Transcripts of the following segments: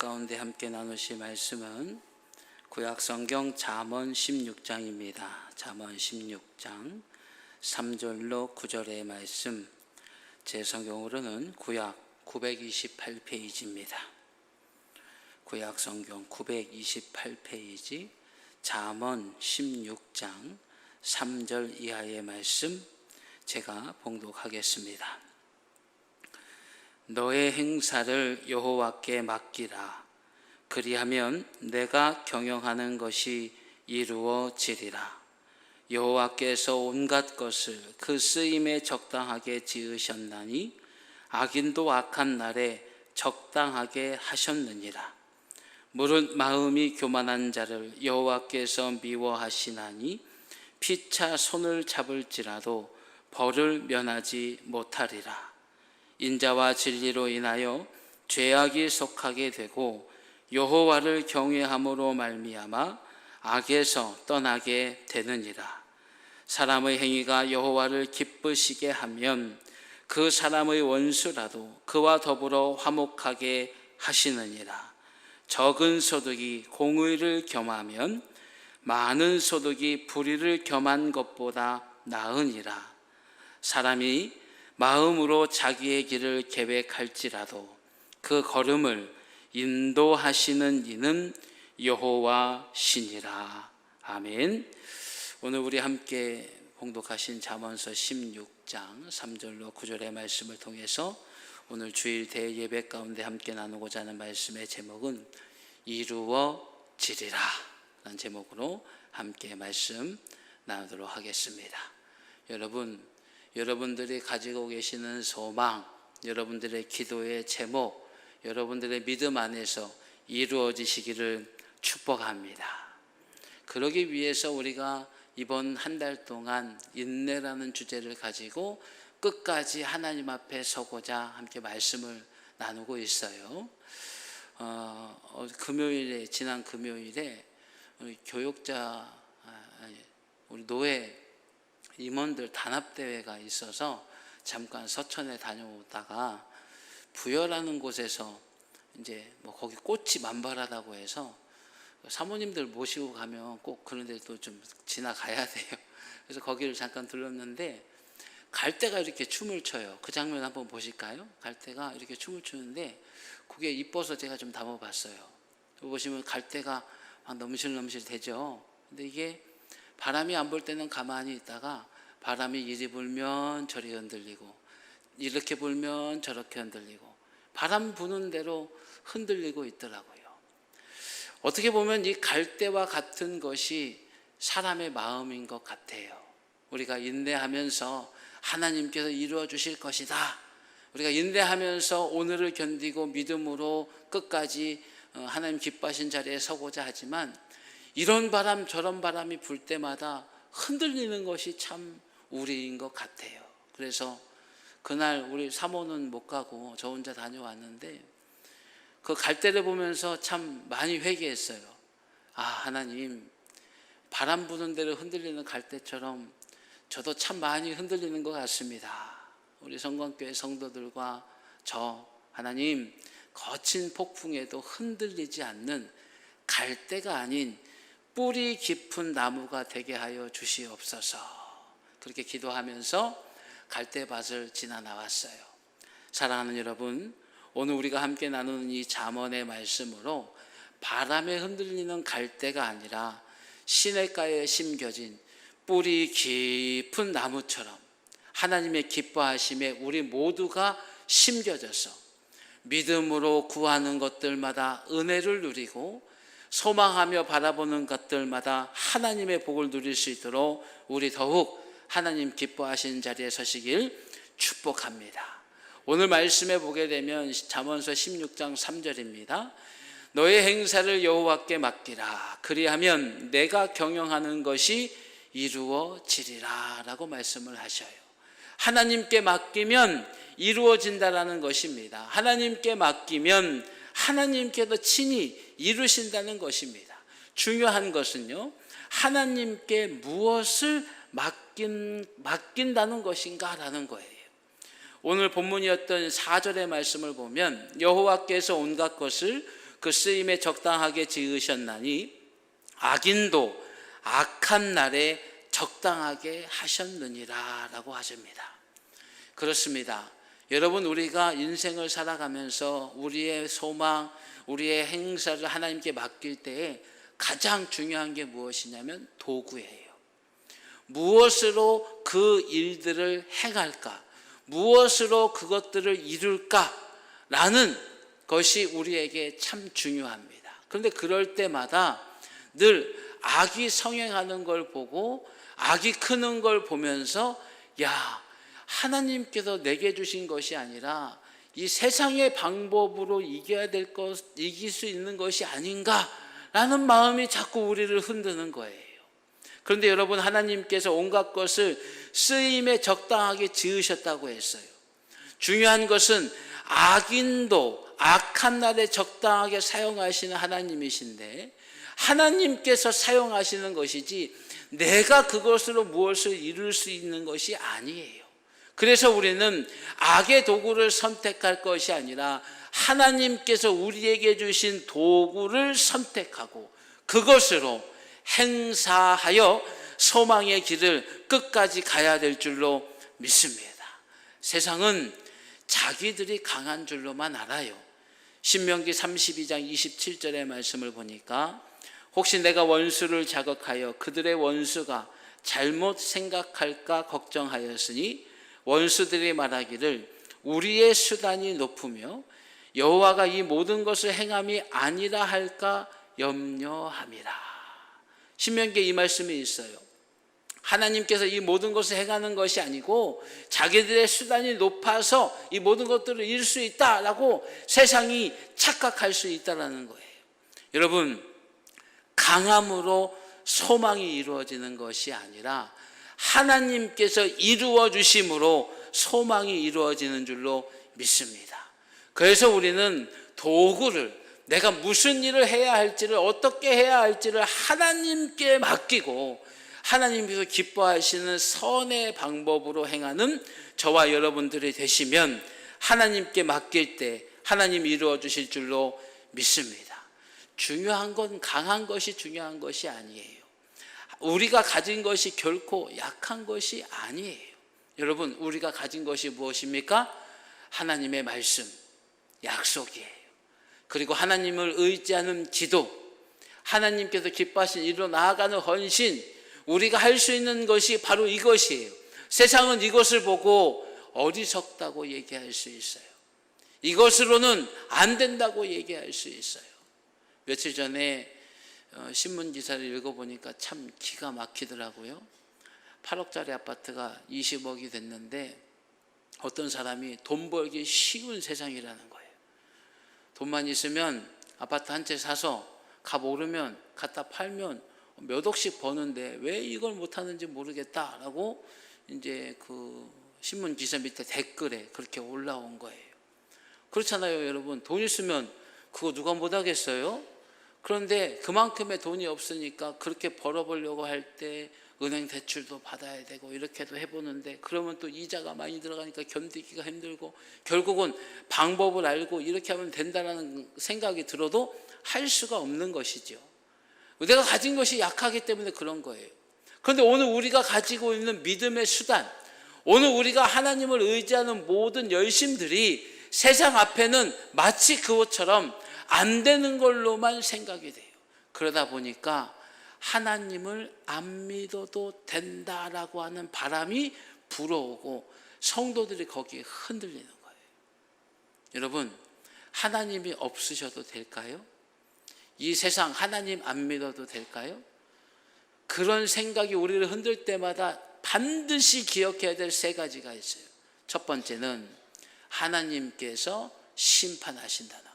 가운데 함께 나누실 말씀은 구약성경 잠언 16장입니다. 잠언 16장 3절로 9절의 말씀, 제 성경으로는 구약 928페이지입니다. 구약성경 928페이지 잠언 16장 3절 이하의 말씀, 제가 봉독하겠습니다. 너의 행사를 여호와께 맡기라. 그리하면 내가 경영하는 것이 이루어지리라. 여호와께서 온갖 것을 그 쓰임에 적당하게 지으셨나니 악인도 악한 날에 적당하게 하셨느니라. 무릇 마음이 교만한 자를 여호와께서 미워하시나니 피차 손을 잡을지라도 벌을 면하지 못하리라. 인자와 진리로 인하여 죄악이 속하게 되고 여호와를 경외함으로 말미암아 악에서 떠나게 되느니라. 사람의 행위가 여호와를 기쁘시게 하면 그 사람의 원수라도 그와 더불어 화목하게 하시느니라. 적은 소득이 공의를 겸하면 많은 소득이 불의를 겸한 것보다 나으니라. 사람이 마음으로 자기의 길을 계획할지라도 그 걸음을 인도하시는 이는 여호와시니라. 아멘. 오늘 우리 함께 봉독하신 잠언서 16장 3절로 9절의 말씀을 통해서 오늘 주일 대예배 가운데 함께 나누고자 하는 말씀의 제목은 이루어지리라 라는 제목으로 함께 말씀 나누도록 하겠습니다. 여러분들이 가지고 계시는 소망, 여러분들의 기도의 제목, 여러분들의 믿음 안에서 이루어지시기를 축복합니다. 그러기 위해서 우리가 이번 한 달 동안 인내라는 주제를 가지고 끝까지 하나님 앞에 서고자 함께 말씀을 나누고 있어요. 지난 금요일에 우리 교육자, 우리 노예 임원들 단합대회가 있어서 잠깐 서천에 다녀오다가 부여라는 곳에서 이제 거기 꽃이 만발하다고 해서 사모님들 모시고 가면 꼭 그런 데도 좀 지나가야 돼요. 그래서 거기를 잠깐 들렀는데 갈대가 이렇게 춤을 춰요. 그 장면 한번 보실까요? 갈대가 이렇게 춤을 추는데 그게 이뻐서 제가 좀 담아봤어요. 보시면 갈대가 막 넘실넘실 되죠. 근데 이게 바람이 안 불 때는 가만히 있다가 바람이 이리 불면 저리 흔들리고 이렇게 불면 저렇게 흔들리고 바람 부는 대로 흔들리고 있더라고요. 어떻게 보면 이 갈대와 같은 것이 사람의 마음인 것 같아요. 우리가 인내하면서 하나님께서 이루어 주실 것이다. 우리가 인내하면서 오늘을 견디고 믿음으로 끝까지 하나님 기뻐하신 자리에 서고자 하지만 이런 바람 저런 바람이 불 때마다 흔들리는 것이 참 우리인 것 같아요. 그래서 그날 우리 사모는 못 가고 저 혼자 다녀왔는데 그 갈대를 보면서 참 많이 회개했어요. 하나님, 바람 부는 대로 흔들리는 갈대처럼 저도 참 많이 흔들리는 것 같습니다. 우리 성광교회 성도들과 저, 하나님, 거친 폭풍에도 흔들리지 않는 갈대가 아닌 뿌리 깊은 나무가 되게 하여 주시옵소서. 그렇게 기도하면서 갈대밭을 지나 나왔어요. 사랑하는 여러분, 오늘 우리가 함께 나누는 이 잠언의 말씀으로 바람에 흔들리는 갈대가 아니라 시냇가에 심겨진 뿌리 깊은 나무처럼 하나님의 기뻐하심에 우리 모두가 심겨져서 믿음으로 구하는 것들마다 은혜를 누리고 소망하며 바라보는 것들마다 하나님의 복을 누릴 수 있도록 우리 더욱 하나님 기뻐하시는 자리에 서시길 축복합니다. 오늘 말씀에 보게 되면 잠언서 16장 3절입니다. 너의 행사를 여호와께 맡기라. 그리하면 내가 경영하는 것이 이루어지리라 라고 말씀을 하셔요. 하나님께 맡기면 이루어진다라는 것입니다. 하나님께 맡기면 하나님께서 친히 이루신다는 것입니다. 중요한 것은요, 하나님께 무엇을 맡긴다는 것인가 라는 거예요. 오늘 본문이었던 4절의 말씀을 보면 여호와께서 온갖 것을 그 쓰임에 적당하게 지으셨나니 악인도 악한 날에 적당하게 하셨느니라 라고 하십니다. 그렇습니다. 여러분, 우리가 인생을 살아가면서 우리의 소망, 우리의 행사를 하나님께 맡길 때에 가장 중요한 게 무엇이냐면 도구예요. 무엇으로 그 일들을 행할까? 무엇으로 그것들을 이룰까라는 것이 우리에게 참 중요합니다. 그런데 그럴 때마다 늘 악이 성행하는 걸 보고 악이 크는 걸 보면서 야, 하나님께서 내게 주신 것이 아니라 이 세상의 방법으로 이길 수 있는 것이 아닌가라는 마음이 자꾸 우리를 흔드는 거예요. 그런데 여러분, 하나님께서 온갖 것을 쓰임에 적당하게 지으셨다고 했어요. 중요한 것은 악인도 악한 날에 적당하게 사용하시는 하나님이신데 하나님께서 사용하시는 것이지 내가 그것으로 무엇을 이룰 수 있는 것이 아니에요. 그래서 우리는 악의 도구를 선택할 것이 아니라 하나님께서 우리에게 주신 도구를 선택하고 그것으로 행사하여 소망의 길을 끝까지 가야 될 줄로 믿습니다. 세상은 자기들이 강한 줄로만 알아요. 신명기 32장 27절의 말씀을 보니까 혹시 내가 원수를 자극하여 그들의 원수가 잘못 생각할까 걱정하였으니 원수들이 말하기를 우리의 수단이 높으며 여호와가 이 모든 것을 행함이 아니라 할까 염려함이라. 신명기에 이 말씀이 있어요. 하나님께서 이 모든 것을 행하는 것이 아니고 자기들의 수단이 높아서 이 모든 것들을 이룰 수 있다라고 세상이 착각할 수 있다라는 거예요. 여러분, 강함으로 소망이 이루어지는 것이 아니라 하나님께서 이루어 주심으로 소망이 이루어지는 줄로 믿습니다. 그래서 우리는 도구를 내가 무슨 일을 해야 할지를 어떻게 해야 할지를 하나님께 맡기고 하나님께서 기뻐하시는 선의 방법으로 행하는 저와 여러분들이 되시면 하나님께 맡길 때 하나님이 이루어 주실 줄로 믿습니다. 중요한 건 강한 것이 중요한 것이 아니에요. 우리가 가진 것이 결코 약한 것이 아니에요. 여러분, 우리가 가진 것이 무엇입니까? 하나님의 말씀, 약속이에요. 그리고 하나님을 의지하는 기도, 하나님께서 기뻐하신 일로 나아가는 헌신, 우리가 할 수 있는 것이 바로 이것이에요. 세상은 이것을 보고 어리석다고 얘기할 수 있어요. 이것으로는 안 된다고 얘기할 수 있어요. 며칠 전에 신문 기사를 읽어보니까 참 기가 막히더라고요. 8억짜리 아파트가 20억이 됐는데 어떤 사람이 돈 벌기 쉬운 세상이라는 거예요. 돈만 있으면 아파트 한 채 사서 값 오르면 갖다 팔면 몇 억씩 버는데 왜 이걸 못하는지 모르겠다라고 이제 그 신문 기사 밑에 댓글에 그렇게 올라온 거예요. 그렇잖아요, 여러분. 돈 있으면 그거 누가 못하겠어요? 그런데 그만큼의 돈이 없으니까 그렇게 벌어보려고 할 때 은행 대출도 받아야 되고 이렇게도 해보는데 그러면 또 이자가 많이 들어가니까 견디기가 힘들고 결국은 방법을 알고 이렇게 하면 된다는 생각이 들어도 할 수가 없는 것이죠. 내가 가진 것이 약하기 때문에 그런 거예요. 그런데 오늘 우리가 가지고 있는 믿음의 수단, 오늘 우리가 하나님을 의지하는 모든 열심들이 세상 앞에는 마치 그것처럼 안 되는 걸로만 생각이 돼요. 그러다 보니까 하나님을 안 믿어도 된다라고 하는 바람이 불어오고 성도들이 거기에 흔들리는 거예요. 여러분, 하나님이 없으셔도 될까요? 이 세상 하나님 안 믿어도 될까요? 그런 생각이 우리를 흔들 때마다 반드시 기억해야 될 세 가지가 있어요. 첫 번째는 하나님께서 심판하신다는 거예요.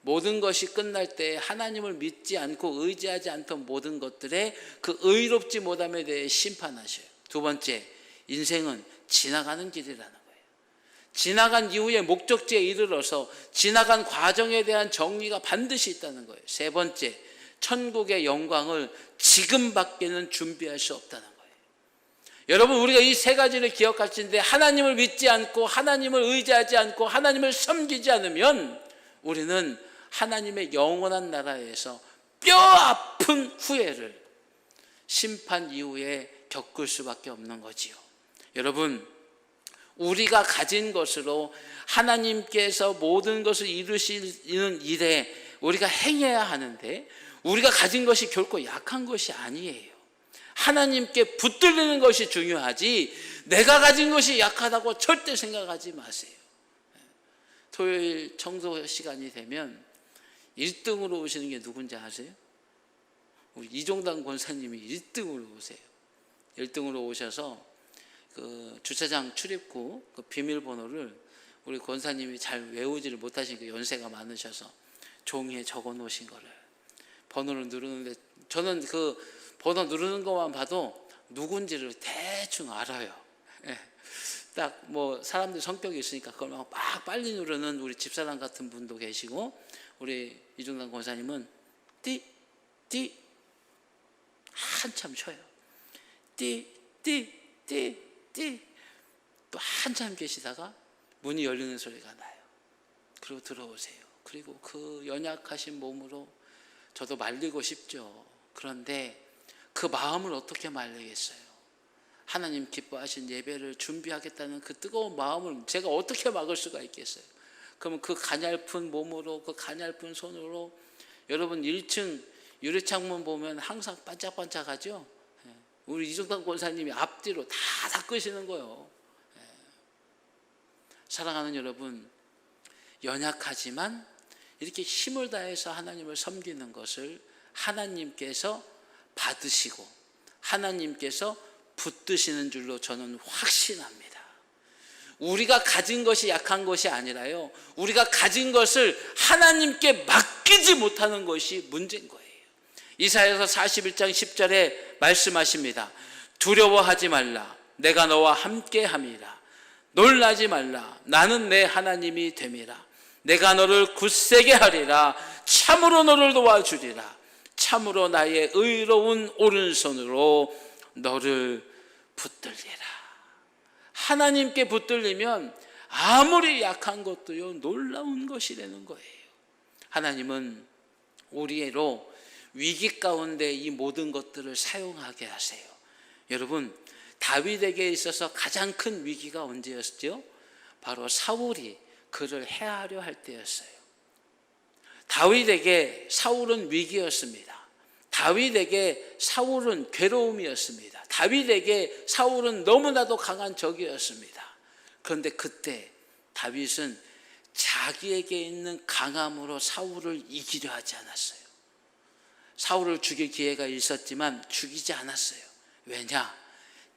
모든 것이 끝날 때 하나님을 믿지 않고 의지하지 않던 모든 것들에 그 의롭지 못함에 대해 심판하셔요. 두 번째, 인생은 지나가는 길이라는 거예요. 지나간 이후에 목적지에 이르러서 지나간 과정에 대한 정리가 반드시 있다는 거예요. 세 번째, 천국의 영광을 지금밖에는 준비할 수 없다는 거예요. 여러분, 우리가 이 세 가지를 기억하시는데 하나님을 믿지 않고 하나님을 의지하지 않고 하나님을 섬기지 않으면 우리는 하나님의 영원한 나라에서 뼈아픈 후회를 심판 이후에 겪을 수밖에 없는 거지요. 여러분, 우리가 가진 것으로 하나님께서 모든 것을 이루시는 일에 우리가 행해야 하는데, 우리가 가진 것이 결코 약한 것이 아니에요. 하나님께 붙들리는 것이 중요하지 내가 가진 것이 약하다고 절대 생각하지 마세요. 토요일 청소 시간이 되면 1등으로 오시는 게 누군지 아세요? 우리 이종당 권사님이 1등으로 오세요. 1등으로 오셔서 그 주차장 출입구 그 비밀번호를 우리 권사님이 잘 외우지를 못하시니까 연세가 많으셔서 종이에 적어 놓으신 거를 번호를 누르는데, 저는 그 번호 누르는 것만 봐도 누군지를 대충 알아요. 딱 뭐 사람들 성격이 있으니까 그걸 막 빨리 누르는 우리 집사람 같은 분도 계시고, 우리 이종당 권사님은 띠 한참 쉬어요. 띠 또 한참 계시다가 문이 열리는 소리가 나요. 그리고 들어오세요. 그리고 그 연약하신 몸으로 저도 말리고 싶죠. 그런데 그 마음을 어떻게 말리겠어요? 하나님 기뻐하신 예배를 준비하겠다는 그 뜨거운 마음을 제가 어떻게 막을 수가 있겠어요? 그러면 그 가냘픈 몸으로, 그 가냘픈 손으로, 여러분 1층 유리창문 보면 항상 반짝반짝하죠? 우리 이종당 권사님이 앞뒤로 다 닦으시는 거예요. 사랑하는 여러분, 연약하지만 이렇게 힘을 다해서 하나님을 섬기는 것을 하나님께서 받으시고 하나님께서 붙드시는 줄로 저는 확신합니다. 우리가 가진 것이 약한 것이 아니라요, 우리가 가진 것을 하나님께 맡기지 못하는 것이 문제인 거예요. 이사야서 41장 10절에 말씀하십니다. 두려워하지 말라, 내가 너와 함께 함이라. 놀라지 말라, 나는 내 하나님이 됨이라. 내가 너를 굳세게 하리라. 참으로 너를 도와주리라. 참으로 나의 의로운 오른손으로 너를 붙들리라. 하나님께 붙들리면 아무리 약한 것도요 놀라운 것이 되는 거예요. 하나님은 우리로 위기 가운데 이 모든 것들을 사용하게 하세요. 여러분, 다윗에게 있어서 가장 큰 위기가 언제였죠? 바로 사울이 그를 해하려 할 때였어요. 다윗에게 사울은 위기였습니다. 다윗에게 사울은 괴로움이었습니다. 다윗에게 사울은 너무나도 강한 적이었습니다. 그런데 그때 다윗은 자기에게 있는 강함으로 사울을 이기려 하지 않았어요. 사울을 죽일 기회가 있었지만 죽이지 않았어요. 왜냐?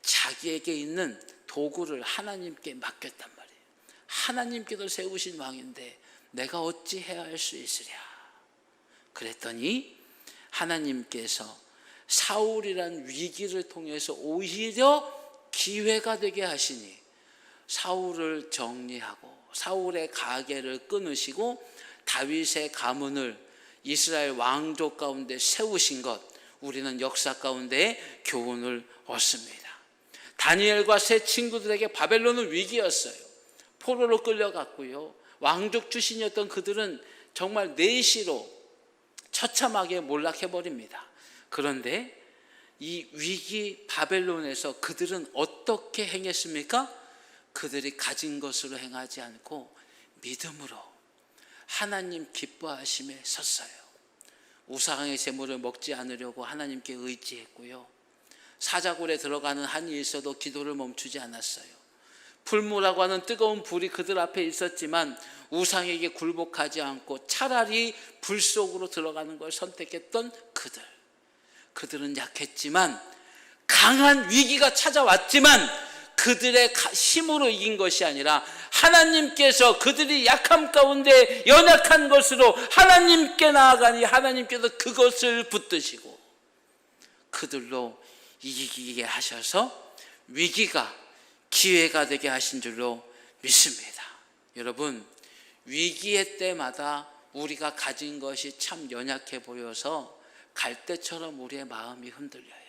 자기에게 있는 도구를 하나님께 맡겼단 말이에요. 하나님께서 세우신 왕인데 내가 어찌 해야 할 수 있으랴. 그랬더니 하나님께서 사울이란 위기를 통해서 오히려 기회가 되게 하시니 사울을 정리하고 사울의 가계를 끊으시고 다윗의 가문을 이스라엘 왕족 가운데 세우신 것, 우리는 역사 가운데 교훈을 얻습니다. 다니엘과 세 친구들에게 바벨론은 위기였어요. 포로로 끌려갔고요, 왕족 출신이었던 그들은 정말 내시로 처참하게 몰락해버립니다. 그런데 이 위기 바벨론에서 그들은 어떻게 행했습니까? 그들이 가진 것으로 행하지 않고 믿음으로 하나님 기뻐하심에 섰어요. 우상의 제물을 먹지 않으려고 하나님께 의지했고요, 사자굴에 들어가는 한이 있어도 기도를 멈추지 않았어요. 풀무라고 하는 뜨거운 불이 그들 앞에 있었지만 우상에게 굴복하지 않고 차라리 불 속으로 들어가는 걸 선택했던 그들은 약했지만 강한 위기가 찾아왔지만 그들의 힘으로 이긴 것이 아니라 하나님께서 그들이 약함 가운데 연약한 것으로 하나님께 나아가니 하나님께서 그것을 붙드시고 그들로 이기게 하셔서 위기가 기회가 되게 하신 줄로 믿습니다. 여러분, 위기의 때마다 우리가 가진 것이 참 연약해 보여서 갈대처럼 우리의 마음이 흔들려요.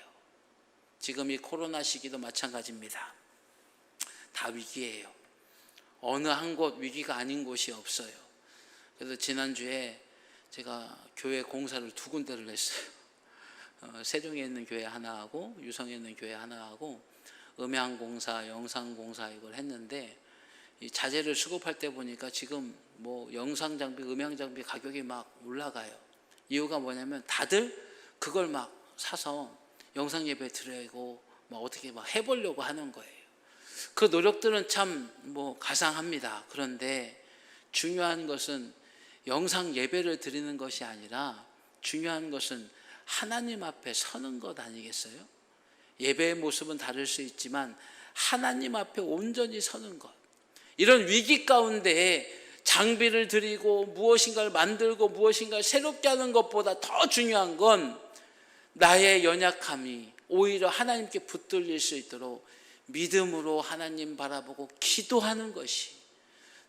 지금 이 코로나 시기도 마찬가지입니다. 다 위기예요. 어느 한 곳 위기가 아닌 곳이 없어요. 그래서 지난주에 제가 교회 공사를 2군데를 했어요. 세종에 있는 교회 하나 하고 유성에 있는 교회 하나 하고 음향 공사, 영상 공사 이걸 했는데, 이 자재를 수급할 때 보니까 지금 뭐 영상 장비, 음향 장비 가격이 막 올라가요. 이유가 뭐냐면 다들 그걸 막 사서 영상 예배 드리고 막 어떻게 막 해보려고 하는 거예요. 그 노력들은 참 뭐 가상합니다. 그런데 중요한 것은 영상 예배를 드리는 것이 아니라 중요한 것은 하나님 앞에 서는 것 아니겠어요? 예배의 모습은 다를 수 있지만 하나님 앞에 온전히 서는 것. 이런 위기 가운데 장비를 드리고 무엇인가를 만들고 무엇인가를 새롭게 하는 것보다 더 중요한 건 나의 연약함이 오히려 하나님께 붙들릴 수 있도록 믿음으로 하나님 바라보고 기도하는 것이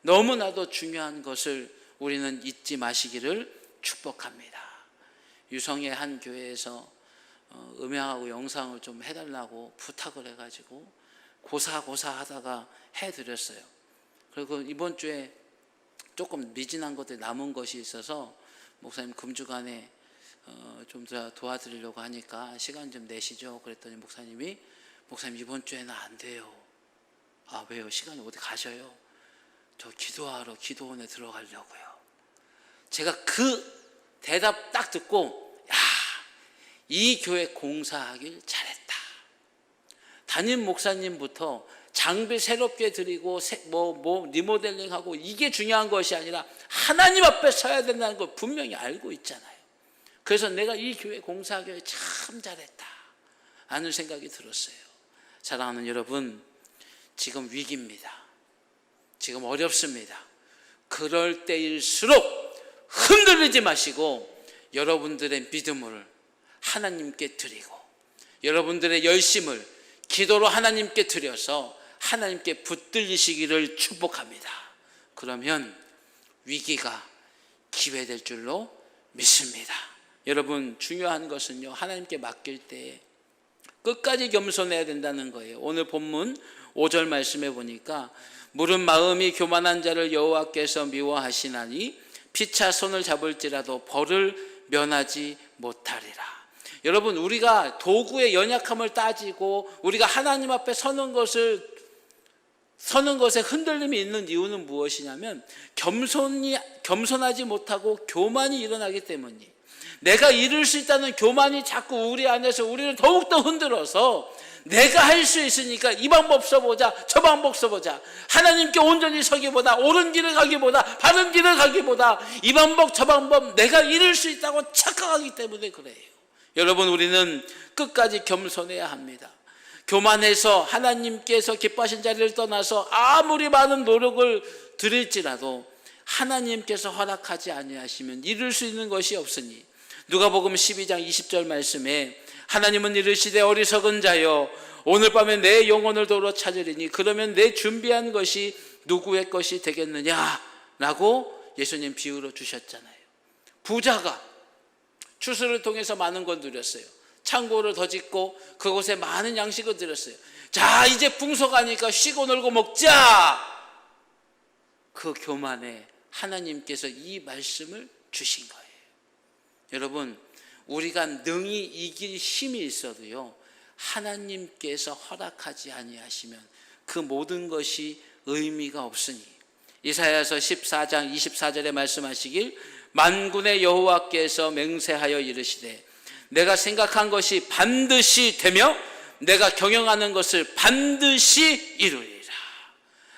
너무나도 중요한 것을 우리는 잊지 마시기를 축복합니다. 유성의 한 교회에서 음향하고 영상을 좀 해달라고 부탁을 해가지고 고사하다가 해드렸어요. 그리고 이번 주에 조금 미진한 것들이 남은 것이 있어서 목사님 금주간에 좀 더 도와드리려고 하니까 시간 좀 내시죠. 그랬더니 목사님 이번 주에는 안 돼요. 아, 왜요? 시간이 어디 가셔요? 저 기도하러 기도원에 들어가려고요. 제가 그 대답 딱 듣고 이 교회 공사하길 잘했다. 담임 목사님부터 장비 새롭게 드리고 리모델링하고 이게 중요한 것이 아니라 하나님 앞에 서야 된다는 걸 분명히 알고 있잖아요. 그래서 내가 이 교회 공사하길 참 잘했다 하는 생각이 들었어요. 사랑하는 여러분, 지금 위기입니다. 지금 어렵습니다. 그럴 때일수록 흔들리지 마시고 여러분들의 믿음을 하나님께 드리고 여러분들의 열심을 기도로 하나님께 드려서 하나님께 붙들리시기를 축복합니다. 그러면 위기가 기회될 줄로 믿습니다. 여러분, 중요한 것은요, 하나님께 맡길 때 끝까지 겸손해야 된다는 거예요. 오늘 본문 5절 말씀해 보니까 무릇 마음이 교만한 자를 여호와께서 미워하시나니 피차 손을 잡을지라도 벌을 면하지 못하리라. 여러분, 우리가 도구의 연약함을 따지고 우리가 하나님 앞에 서는 것에 흔들림이 있는 이유는 무엇이냐면 겸손하지 못하고 교만이 일어나기 때문이에요. 내가 이룰 수 있다는 교만이 자꾸 우리 안에서 우리를 더욱더 흔들어서 내가 할 수 있으니까 이 방법 써보자, 저 방법 써보자, 하나님께 온전히 서기보다, 옳은 길을 가기보다, 바른 길을 가기보다 이 방법 저 방법 내가 이룰 수 있다고 착각하기 때문에 그래요. 여러분, 우리는 끝까지 겸손해야 합니다. 교만해서 하나님께서 기뻐하신 자리를 떠나서 아무리 많은 노력을 드릴지라도 하나님께서 허락하지 아니하시면 이룰 수 있는 것이 없으니 누가복음 12장 20절 말씀에 하나님은 이르시되 어리석은 자여 오늘 밤에 내 영혼을 도로 찾으리니 그러면 내 준비한 것이 누구의 것이 되겠느냐라고 예수님 비유로 주셨잖아요. 부자가 추수를 통해서 많은 걸 누렸어요. 창고를 더 짓고 그곳에 많은 양식을 드렸어요. 자, 이제 풍속하니까 쉬고 놀고 먹자. 그 교만에 하나님께서 이 말씀을 주신 거예요. 여러분, 우리가 능히 이길 힘이 있어도요, 하나님께서 허락하지 아니하시면 그 모든 것이 의미가 없으니 이사야서 14장 24절에 말씀하시길 만군의 여호와께서 맹세하여 이르시되 내가 생각한 것이 반드시 되며 내가 경영하는 것을 반드시 이루리라.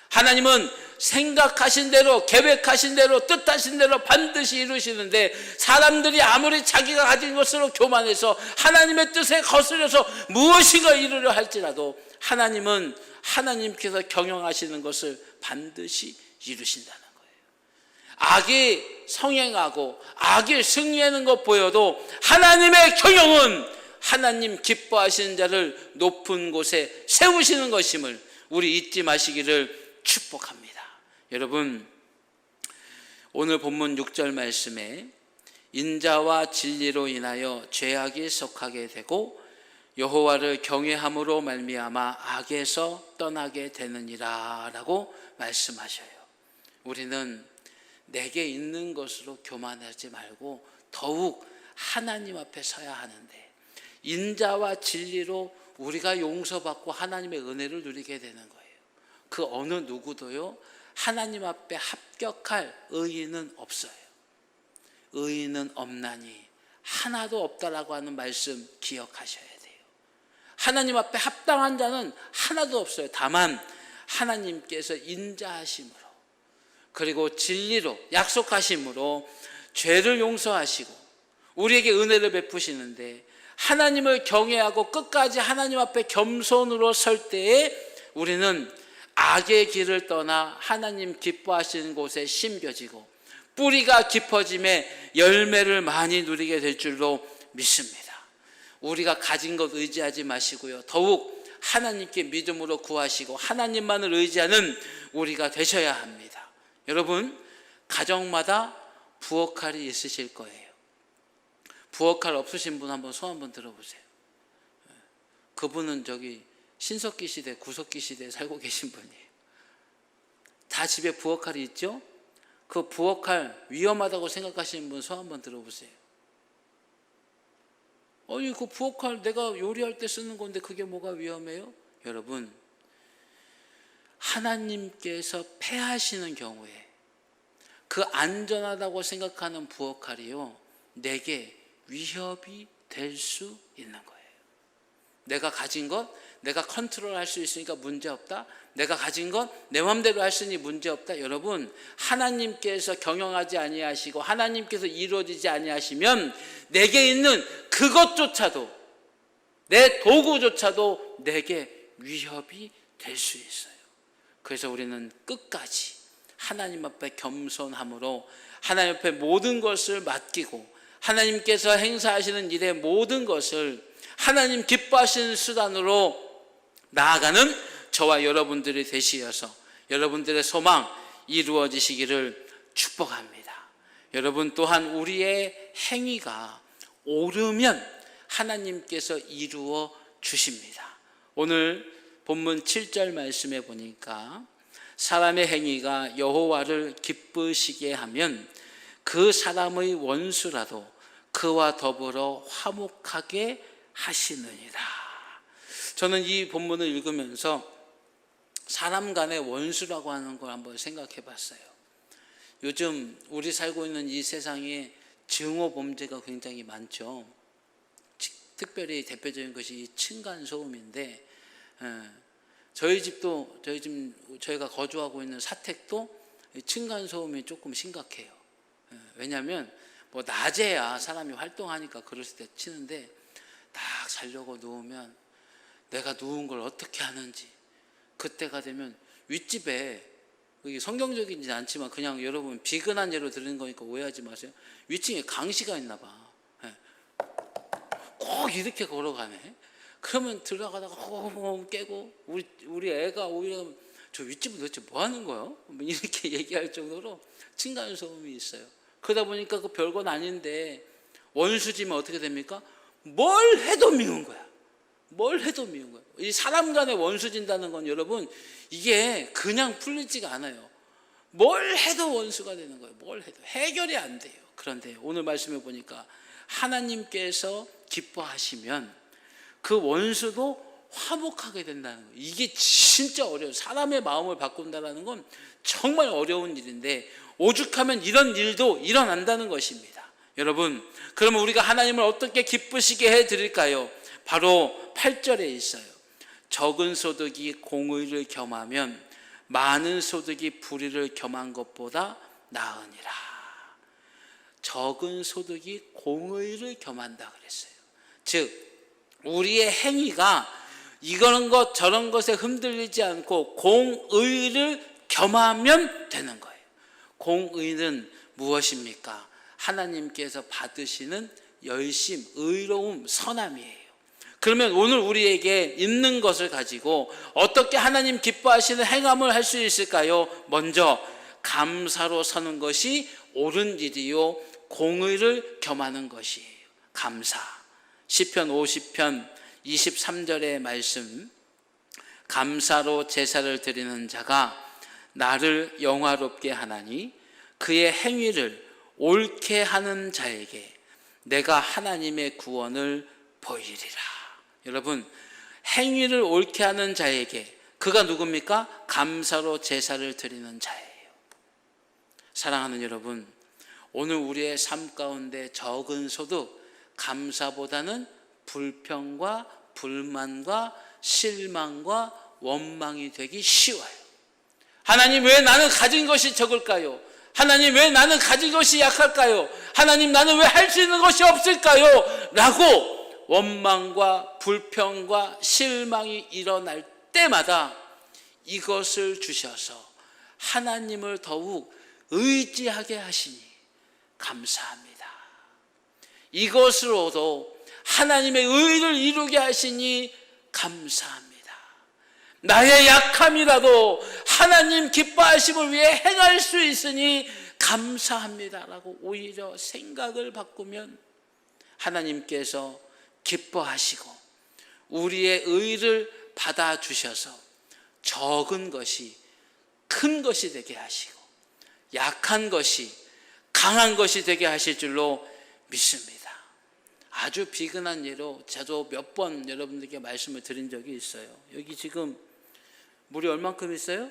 하나님은 생각하신 대로, 계획하신 대로, 뜻하신 대로 반드시 이루시는데 사람들이 아무리 자기가 가진 것으로 교만해서 하나님의 뜻에 거슬려서 무엇인가 이루려 할지라도 하나님은 하나님께서 경영하시는 것을 반드시 이루신다는 거예요. 악이 성행하고 악이 승리하는 것 보여도 하나님의 경영은 하나님 기뻐하시는 자를 높은 곳에 세우시는 것임을 우리 잊지 마시기를 축복합니다. 여러분, 오늘 본문 6절 말씀에 인자와 진리로 인하여 죄악이 속하게 되고 여호와를 경외함으로 말미암아 악에서 떠나게 되느니라 라고 말씀하셔요. 우리는 내게 있는 것으로 교만하지 말고 더욱 하나님 앞에 서야 하는데, 인자와 진리로 우리가 용서받고 하나님의 은혜를 누리게 되는 거예요. 그 어느 누구도요, 하나님 앞에 합격할 의인은 없어요. 의인은 없나니 하나도 없다라고 하는 말씀 기억하셔야 돼요. 하나님 앞에 합당한 자는 하나도 없어요. 다만 하나님께서 인자하심으로, 그리고 진리로, 약속하심으로 죄를 용서하시고 우리에게 은혜를 베푸시는데, 하나님을 경외하고 끝까지 하나님 앞에 겸손으로 설 때에 우리는 악의 길을 떠나 하나님 기뻐하시는 곳에 심겨지고 뿌리가 깊어짐에 열매를 많이 누리게 될 줄로 믿습니다. 우리가 가진 것 의지하지 마시고요, 더욱 하나님께 믿음으로 구하시고 하나님만을 의지하는 우리가 되셔야 합니다. 여러분, 가정마다 부엌칼이 있으실 거예요. 부엌칼 없으신 분 한번 손 한번 들어보세요. 그분은 저기 신석기 시대, 구석기 시대에 살고 계신 분이에요. 다 집에 부엌칼이 있죠? 그 부엌칼 위험하다고 생각하시는 분 손 한번 들어보세요. 아니, 그 부엌칼 내가 요리할 때 쓰는 건데 그게 뭐가 위험해요? 여러분, 하나님께서 패하시는 경우에 그 안전하다고 생각하는 부엌칼이요, 내게 위협이 될 수 있는 거예요. 내가 가진 것, 내가 컨트롤할 수 있으니까 문제없다. 내가 가진 것 내 마음대로 할 수 있으니 문제없다. 여러분, 하나님께서 경영하지 아니하시고 하나님께서 이루어지지 아니하시면 내게 있는 그것조차도, 내 도구조차도 내게 위협이 될 수 있어요. 그래서 우리는 끝까지 하나님 앞에 겸손함으로 하나님 앞에 모든 것을 맡기고 하나님께서 행사하시는 일의 모든 것을 하나님 기뻐하시는 수단으로 나아가는 저와 여러분들이 되시어서 여러분들의 소망 이루어지시기를 축복합니다. 여러분 또한 우리의 행위가 옳으면 하나님께서 이루어 주십니다. 오늘 본문 7절 말씀에 보니까 사람의 행위가 여호와를 기쁘시게 하면 그 사람의 원수라도 그와 더불어 화목하게 하시느니라. 저는 이 본문을 읽으면서 사람 간의 원수라고 하는 걸 한번 생각해 봤어요. 요즘 우리 살고 있는 이 세상에 증오 범죄가 굉장히 많죠. 특별히 대표적인 것이 층간소음인데, 저희가 거주하고 있는 사택도 층간소음이 조금 심각해요. 왜냐하면 뭐 낮에야 사람이 활동하니까 그럴 때 치는데, 딱 자려고 누우면 내가 누운 걸 어떻게 하는지, 그때가 되면 윗집에, 이게 성경적이지 않지만 그냥 여러분 비근한 예로 들은 거니까 오해하지 마세요. 위층에 강시가 있나 봐. 꼭 이렇게 걸어가네. 그러면 들어가다가 깨고, 우리 애가 오히려 저 윗집은 도대체 뭐 하는 거예요? 이렇게 얘기할 정도로 층간소음이 있어요. 그러다 보니까 그 별건 아닌데 원수지면 어떻게 됩니까? 뭘 해도 미운 거야. 뭘 해도 미운 거예요. 이 사람 간에 원수진다는 건 여러분, 이게 그냥 풀리지가 않아요. 뭘 해도 원수가 되는 거예요. 뭘 해도 해결이 안 돼요. 그런데 오늘 말씀해 보니까 하나님께서 기뻐하시면 그 원수도 화목하게 된다는 거예요. 이게 진짜 어려워요. 사람의 마음을 바꾼다는 건 정말 어려운 일인데, 오죽하면 이런 일도 일어난다는 것입니다. 여러분, 그러면 우리가 하나님을 어떻게 기쁘시게 해드릴까요? 바로 8절에 있어요. 적은 소득이 공의를 겸하면 많은 소득이 불의를 겸한 것보다 나으니라. 적은 소득이 공의를 겸한다 그랬어요. 즉 우리의 행위가 이런 것 저런 것에 흔들리지 않고 공의를 겸하면 되는 거예요. 공의는 무엇입니까? 하나님께서 받으시는 열심, 의로움, 선함이에요. 그러면 오늘 우리에게 있는 것을 가지고 어떻게 하나님 기뻐하시는 행함을 할 수 있을까요? 먼저 감사로 서는 것이 옳은 일이요, 공의를 겸하는 것이에요. 감사. 시편 50편 23절의 말씀, 감사로 제사를 드리는 자가 나를 영화롭게 하나니 그의 행위를 옳게 하는 자에게 내가 하나님의 구원을 보이리라. 여러분, 행위를 옳게 하는 자에게, 그가 누굽니까? 감사로 제사를 드리는 자예요. 사랑하는 여러분, 오늘 우리의 삶 가운데 적은 소득, 감사보다는 불평과 불만과 실망과 원망이 되기 쉬워요. 하나님, 왜 나는 가진 것이 적을까요? 하나님, 왜 나는 가진 것이 약할까요? 하나님, 나는 왜 할 수 있는 것이 없을까요? 라고 원망과 불평과 실망이 일어날 때마다 이것을 주셔서 하나님을 더욱 의지하게 하시니 감사합니다. 이것으로도 하나님의 의를 이루게 하시니 감사합니다. 나의 약함이라도 하나님 기뻐하심을 위해 행할 수 있으니 감사합니다 라고 오히려 생각을 바꾸면 하나님께서 기뻐하시고 우리의 의를 받아주셔서 적은 것이 큰 것이 되게 하시고 약한 것이 강한 것이 되게 하실 줄로 믿습니다. 아주 비근한 예로 저도 몇 번 여러분들께 말씀을 드린 적이 있어요. 여기 지금 물이 얼만큼 있어요?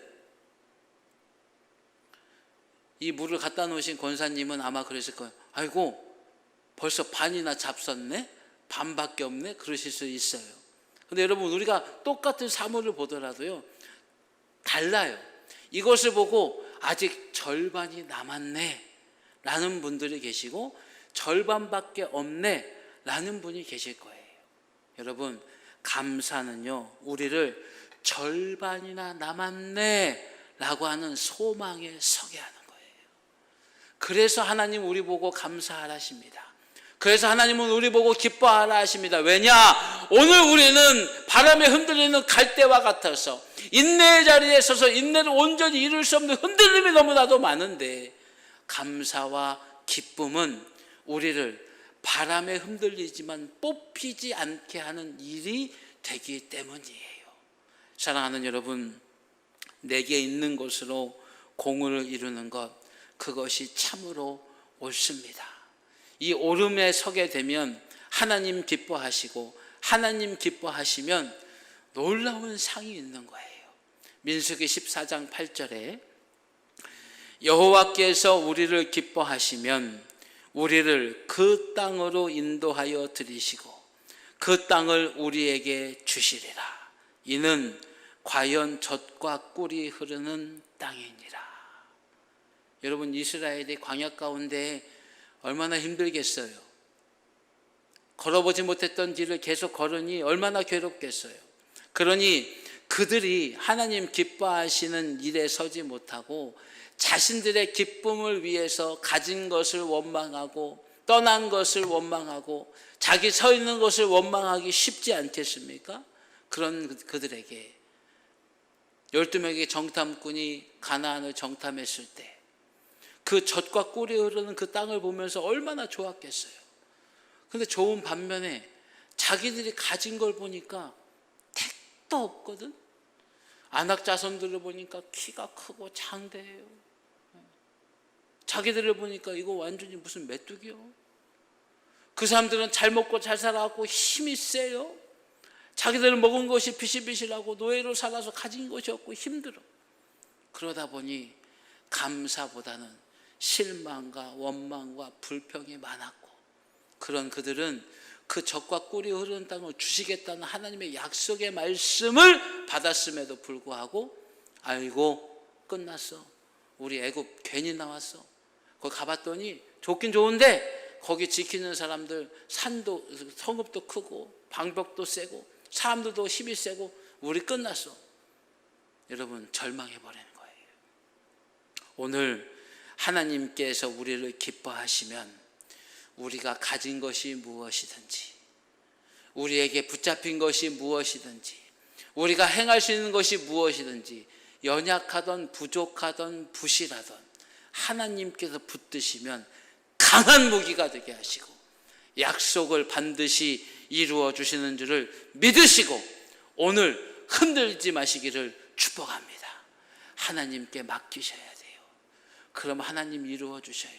이 물을 갖다 놓으신 권사님은 아마 그러실 거예요. 아이고, 벌써 반이나 잡섰네? 반밖에 없네? 그러실 수 있어요. 근데 여러분, 우리가 똑같은 사물을 보더라도요, 달라요. 이것을 보고 아직 절반이 남았네 라는 분들이 계시고, 절반밖에 없네 라는 분이 계실 거예요. 여러분, 감사는요, 우리를 절반이나 남았네 라고 하는 소망에 서게 하는 거예요. 그래서 하나님 우리 보고 감사하라 하십니다. 그래서 하나님은 우리 보고 기뻐하라 하십니다. 왜냐? 오늘 우리는 바람에 흔들리는 갈대와 같아서 인내의 자리에 서서 인내를 온전히 이룰 수 없는 흔들림이 너무나도 많은데, 감사와 기쁨은 우리를 바람에 흔들리지만 뽑히지 않게 하는 일이 되기 때문이에요. 사랑하는 여러분, 내게 있는 것으로 공의를 이루는 것, 그것이 참으로 옳습니다. 이 옳음에 서게 되면 하나님 기뻐하시고 하나님 기뻐하시면 놀라운 상이 있는 거예요. 민수기 14장 8절에 여호와께서 우리를 기뻐하시면 우리를 그 땅으로 인도하여 들이시고 그 땅을 우리에게 주시리라. 이는 과연 젖과 꿀이 흐르는 땅이니라. 여러분, 이스라엘이 광야 가운데 얼마나 힘들겠어요. 걸어보지 못했던 길을 계속 걸으니 얼마나 괴롭겠어요. 그러니 그들이 하나님 기뻐하시는 일에 서지 못하고 자신들의 기쁨을 위해서 가진 것을 원망하고 떠난 것을 원망하고 자기 서 있는 것을 원망하기 쉽지 않겠습니까? 그런 그들에게 12명의 정탐꾼이 가나안을 정탐했을 때 그 젖과 꿀이 흐르는 그 땅을 보면서 얼마나 좋았겠어요. 근데 좋은 반면에 자기들이 가진 걸 보니까 택도 없거든. 아낙 자손들을 보니까 키가 크고 장대해요. 자기들을 보니까 이거 완전히 무슨 메뚜기요. 그 사람들은 잘 먹고 잘 살아갖고 힘이 세요. 자기들은 먹은 것이 비실비실하고 노예로 살아서 가진 것이 없고 힘들어. 그러다 보니 감사보다는 실망과 원망과 불평이 많았고, 그런 그들은 그 젖과 꿀이 흐르는 땅을 주시겠다는 하나님의 약속의 말씀을 받았음에도 불구하고 아이고 끝났어, 우리 애굽 괜히 나왔어. 거기 가봤더니 좋긴 좋은데 거기 지키는 사람들 산도 성읍도 크고 방벽도 세고 사람들도 힘이 세고 우리 끝났어. 여러분, 절망해버리는 거예요. 오늘 하나님께서 우리를 기뻐하시면 우리가 가진 것이 무엇이든지, 우리에게 붙잡힌 것이 무엇이든지, 우리가 행할 수 있는 것이 무엇이든지, 연약하던 부족하던 부실하던 하나님께서 붙드시면 강한 무기가 되게 하시고 약속을 반드시 이루어 주시는 줄을 믿으시고 오늘 흔들리지 마시기를 축복합니다. 하나님께 맡기셔야 돼요. 그럼 하나님 이루어 주셔요.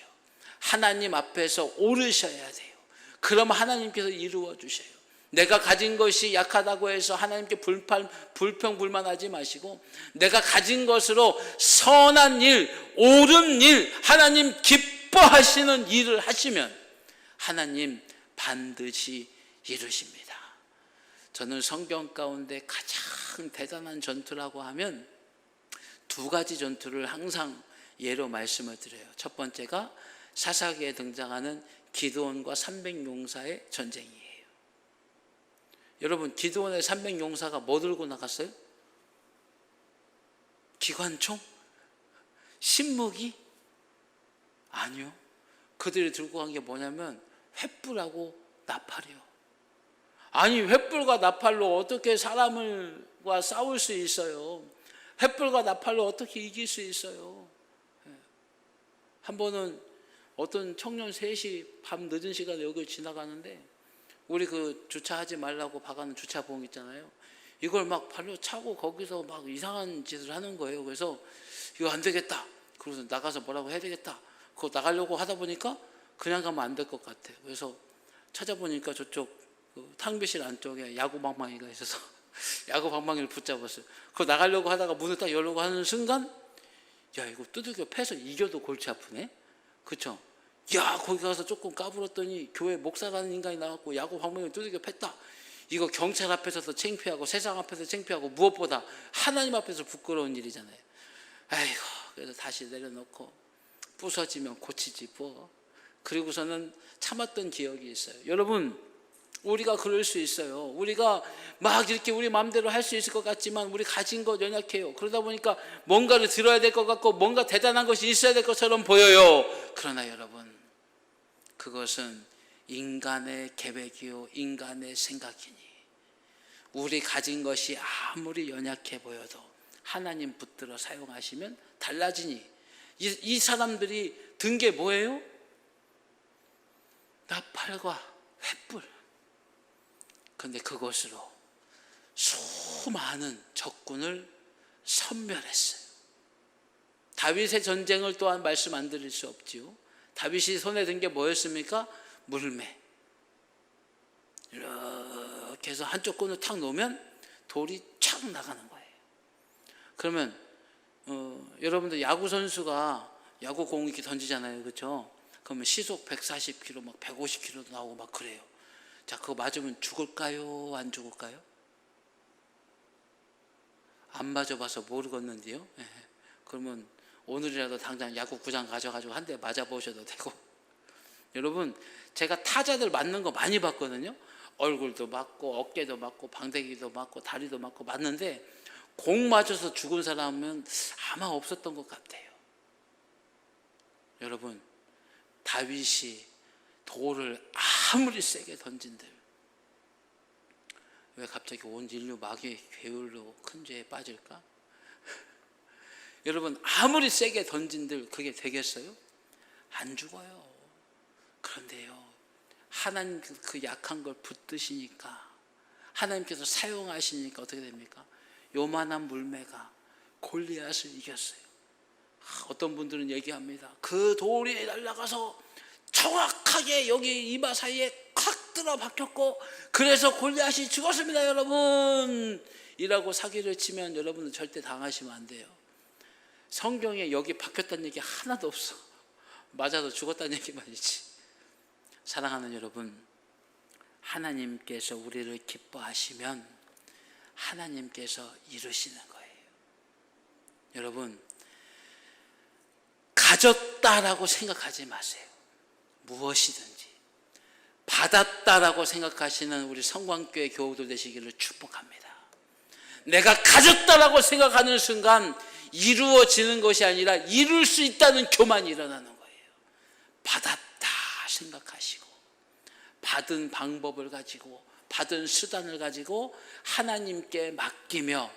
하나님 앞에서 오르셔야 돼요. 그럼 하나님께서 이루어 주셔요. 내가 가진 것이 약하다고 해서 하나님께 불평불만하지 마시고, 내가 가진 것으로 선한 일, 옳은 일, 하나님 기뻐하시는 일을 하시면 하나님 반드시 이루십니다. 저는 성경 가운데 가장 대단한 전투라고 하면 두 가지 전투를 항상 예로 말씀을 드려요. 첫 번째가 사사기에 등장하는 기드온과 300용사의 전쟁이에요. 여러분, 기드온의 300용사가 뭐 들고 나갔어요? 기관총? 신무기? 아니요. 그들이 들고 간 게 뭐냐면 횃불하고 나팔이요. 아니, 횃불과 나팔로 어떻게 사람과 싸울 수 있어요? 횃불과 나팔로 어떻게 이길 수 있어요? 한 번은 어떤 청년 셋이 밤 늦은 시간에 여기 지나가는데, 우리 그 주차하지 말라고 박아놓은 주차봉 있잖아요. 이걸 막 발로 차고 거기서 막 이상한 짓을 하는 거예요. 그래서 이거 안 되겠다. 그래서 나가서 뭐라고 해야 되겠다. 그거 나가려고 하다 보니까 그냥 가면 안 될 것 같아. 그래서 찾아보니까 저쪽 그 탕비실 안쪽에 야구 방망이가 있어서 야구 방망이를 붙잡았어요. 그거 나가려고 하다가 문을 딱 열려고 하는 순간, 야, 이거 두들겨 패서 이겨도 골치 아프네. 그쵸? 야, 거기 가서 조금 까불었더니 교회 목사라는 인간이 나왔고 야구 방망이를 두들겨 팼다. 이거 경찰 앞에서도 창피하고 세상 앞에서 창피하고 무엇보다 하나님 앞에서 부끄러운 일이잖아요. 아이고, 그래서 다시 내려놓고 부서지면 고치지 뭐. 그리고서는 참았던 기억이 있어요. 여러분, 우리가 그럴 수 있어요. 우리가 막 이렇게 우리 마음대로 할 수 있을 것 같지만 우리 가진 것 연약해요. 그러다 보니까 뭔가를 들어야 될 것 같고 뭔가 대단한 것이 있어야 될 것처럼 보여요. 그러나 여러분, 그것은 인간의 계획이요, 인간의 생각이니, 우리 가진 것이 아무리 연약해 보여도 하나님 붙들어 사용하시면 달라지니. 이 사람들이 든 게 뭐예요? 나팔과 횃불. 그런데 그것으로 수많은 적군을 섬멸했어요. 다윗의 전쟁을 또한 말씀 안 드릴 수 없지요. 다윗이 손에 든 게 뭐였습니까? 물매. 이렇게 해서 한쪽 끈을 탁 놓으면 돌이 촥 나가는 거예요. 그러면 여러분들 야구 선수가 야구공 이렇게 던지잖아요, 그렇죠? 그러면 시속 140km, 막 150km도 나오고 막 그래요. 자, 그거 맞으면 죽을까요? 안 죽을까요? 안 맞아봐서 모르겠는데요. 그러면 오늘이라도 당장 야구구장 가셔가지고 한 대 맞아보셔도 되고. 여러분, 제가 타자들 맞는 거 많이 봤거든요. 얼굴도 맞고 어깨도 맞고 방대기도 맞고 다리도 맞고 맞는데 공 맞아서 죽은 사람은 아마 없었던 것 같아요. 여러분, 다윗이 돌을 아무리 세게 던진들, 왜 갑자기 온 인류 마귀의 괴율로 큰 죄에 빠질까? 여러분, 아무리 세게 던진들 그게 되겠어요? 안 죽어요. 그런데요, 하나님 그 약한 걸 붙드시니까, 하나님께서 사용하시니까 어떻게 됩니까? 요만한 물매가 골리앗을 이겼어요. 어떤 분들은 얘기합니다. 그 돌이 날아가서 정확하게 여기 이마 사이에 콱 들어 박혔고 그래서 골리앗이 죽었습니다, 여러분 이라고 사기를 치면 여러분은 절대 당하시면 안 돼요. 성경에 여기 박혔다는 얘기 하나도 없어. 맞아도 죽었다는 얘기만 있지. 사랑하는 여러분, 하나님께서 우리를 기뻐하시면 하나님께서 이루시는 거예요. 여러분, 가졌다라고 생각하지 마세요. 무엇이든지 받았다라고 생각하시는 우리 성광교회 교우들 되시기를 축복합니다. 내가 가졌다라고 생각하는 순간 이루어지는 것이 아니라 이룰 수 있다는 교만이 일어나는 거예요. 받았다 생각하시고 받은 방법을 가지고 받은 수단을 가지고 하나님께 맡기며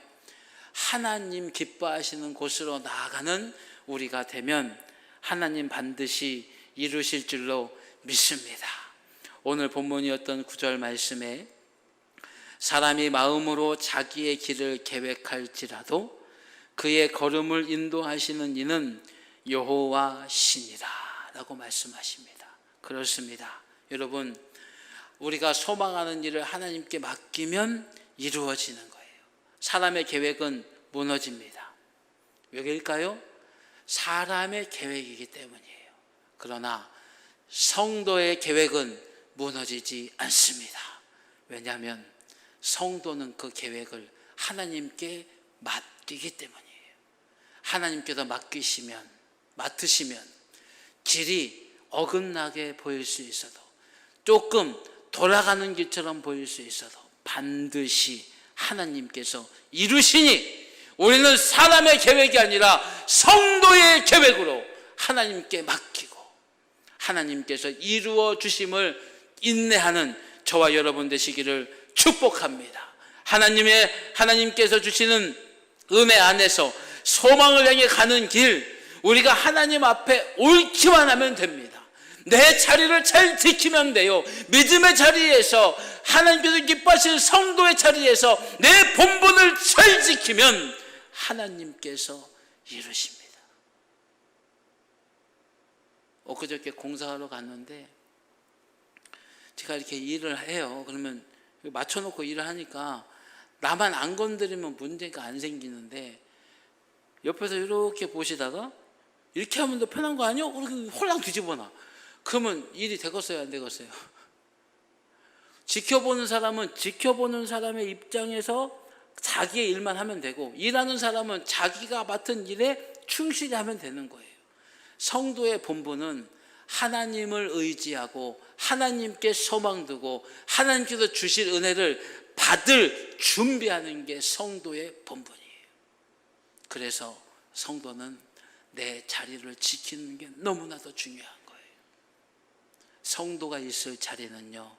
하나님 기뻐하시는 곳으로 나아가는 우리가 되면 하나님 반드시 이루실 줄로 믿습니다. 오늘 본문이었던 9절 말씀에 사람이 마음으로 자기의 길을 계획할지라도 그의 걸음을 인도하시는 이는 여호와시니라 라고 말씀하십니다. 그렇습니다. 여러분, 우리가 소망하는 일을 하나님께 맡기면 이루어지는 거예요. 사람의 계획은 무너집니다. 왜일까요? 사람의 계획이기 때문이에요. 그러나 성도의 계획은 무너지지 않습니다. 왜냐하면 성도는 그 계획을 하나님께 맡기기 때문이에요. 하나님께서 맡으시면 길이 어긋나게 보일 수 있어도, 조금 돌아가는 길처럼 보일 수 있어도 반드시 하나님께서 이루시니, 우리는 사람의 계획이 아니라 성도의 계획으로 하나님께 맡기고 하나님께서 이루어 주심을 인내하는 저와 여러분 되시기를 축복합니다. 하나님께서 주시는 은혜 안에서 소망을 향해 가는 길, 우리가 하나님 앞에 옳기만 하면 됩니다. 내 자리를 잘 지키면 돼요. 믿음의 자리에서, 하나님께서 기뻐하시는 성도의 자리에서 내 본분을 잘 지키면 하나님께서 이루십니다. 엊그저께 공사하러 갔는데 제가 이렇게 일을 해요. 그러면 맞춰놓고 일을 하니까 나만 안 건드리면 문제가 안 생기는데, 옆에서 이렇게 보시다가 이렇게 하면 더 편한 거 아니요? 그렇게 홀랑 뒤집어놔. 그러면 일이 되겠어요, 안 되겠어요? 지켜보는 사람은 지켜보는 사람의 입장에서 자기의 일만 하면 되고, 일하는 사람은 자기가 맡은 일에 충실히 하면 되는 거예요. 성도의 본분은 하나님을 의지하고 하나님께 소망 두고 하나님께서 주실 은혜를 받을 준비하는 게 성도의 본분이에요. 그래서 성도는 내 자리를 지키는 게 너무나도 중요한 거예요. 성도가 있을 자리는요,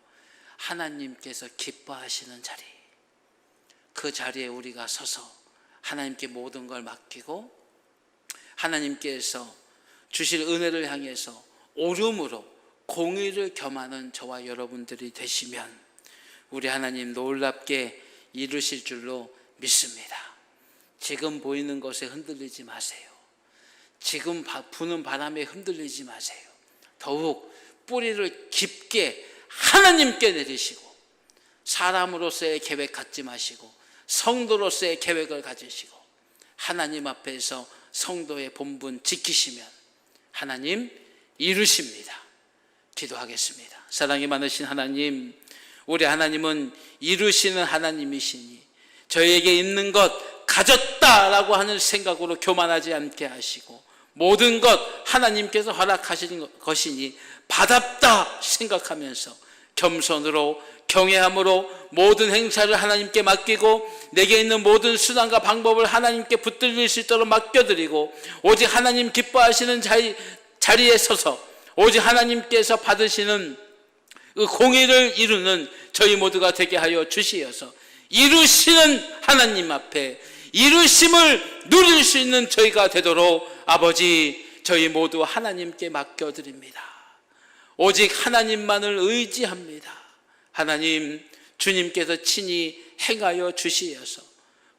하나님께서 기뻐하시는 자리, 그 자리에 우리가 서서 하나님께 모든 걸 맡기고 하나님께서 주실 은혜를 향해서 오름으로 공의를 겸하는 저와 여러분들이 되시면 우리 하나님 놀랍게 이루실 줄로 믿습니다. 지금 보이는 것에 흔들리지 마세요. 지금 부는 바람에 흔들리지 마세요. 더욱 뿌리를 깊게 하나님께 내리시고, 사람으로서의 계획 갖지 마시고 성도로서의 계획을 가지시고 하나님 앞에서 성도의 본분 지키시면 하나님 이루십니다. 기도하겠습니다. 사랑이 많으신 하나님, 우리 하나님은 이루시는 하나님이시니 저에게 있는 것 가졌다라고 하는 생각으로 교만하지 않게 하시고, 모든 것 하나님께서 허락하신 것이니 받았다 생각하면서 겸손으로 경외함으로 모든 행사를 하나님께 맡기고, 내게 있는 모든 수단과 방법을 하나님께 붙들릴 수 있도록 맡겨드리고, 오직 하나님 기뻐하시는 자리에 서서 오직 하나님께서 받으시는 그 공의를 이루는 저희 모두가 되게 하여 주시어서 이루시는 하나님 앞에 이루심을 누릴 수 있는 저희가 되도록 아버지, 저희 모두 하나님께 맡겨드립니다. 오직 하나님만을 의지합니다. 하나님, 주님께서 친히 행하여 주시어서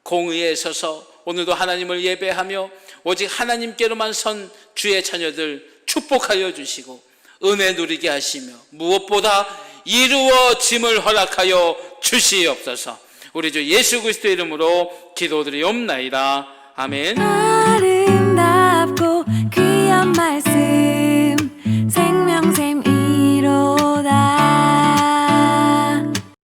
공의에 서서 오늘도 하나님을 예배하며 오직 하나님께로만 선 주의 자녀들 축복하여 주시고 은혜 누리게 하시며 무엇보다 이루어짐을 허락하여 주시옵소서. 우리 주 예수 그리스도의 이름으로 기도드리옵나이다. 아멘. 아름답고